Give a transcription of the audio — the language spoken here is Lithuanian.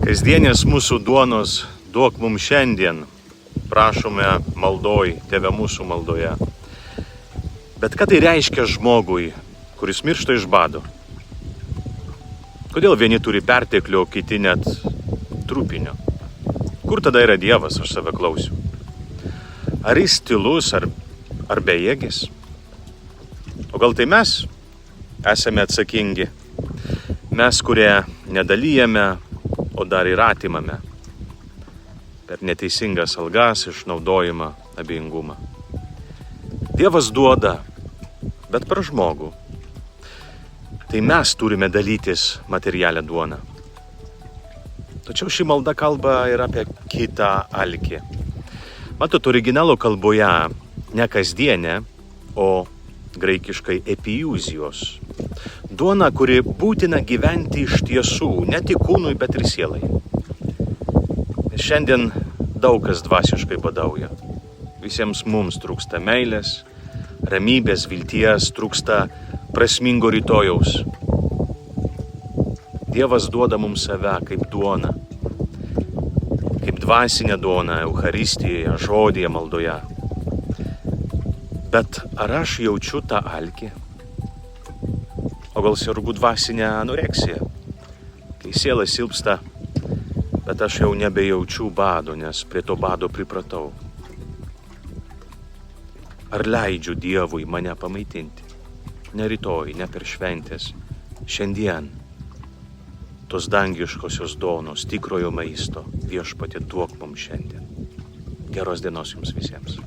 Kasdienės mūsų duonos duok mums šiandien, prašome maldoj, Tėve mūsų maldoje. Bet ką tai reiškia žmogui, kuris miršta iš bado? Kodėl vieni turi perteklio, kiti net trupinio? Kur tada yra Dievas, aš save klausiu? Ar jis tylus, ar bejėgis? O gal tai mes esame atsakingi? Mes, kurie nedalyjame, o dar ir atimame per neteisingas algas, išnaudojimą, abejingumą. Dievas duoda, bet per žmogų. Tai mes turime dalytis materialią duoną. Tačiau ši malda kalba ir apie kitą alkį. Matot, originalo kalboje ne kasdienė, o graikiškai epiuzijos. Duona, kuri būtina gyventi iš tiesų, ne tik kūnui, bet ir sielai. Šiandien daug kas dvasiškai badauja. Visiems mums trūksta meilės, ramybės, vilties, trūksta prasmingo rytojaus. Dievas duoda mums save kaip duoną, kaip dvasinę duoną, Eucharistijoje, žodyje, maldoje. Bet ar aš jaučiu tą alkį? O gal sergu dvasinę anoreksiją? Kai siela silpsta, bet aš jau nebejaučiu bado, nes prie to bado pripratau. Ar leidžiu Dievui mane pamaitinti? Ne rytoj, ne per šventės. Šiandien tos dangiškosios duonos, tikrojo maisto, Viešpatie duok mums šiandien. Geros dienos jums visiems.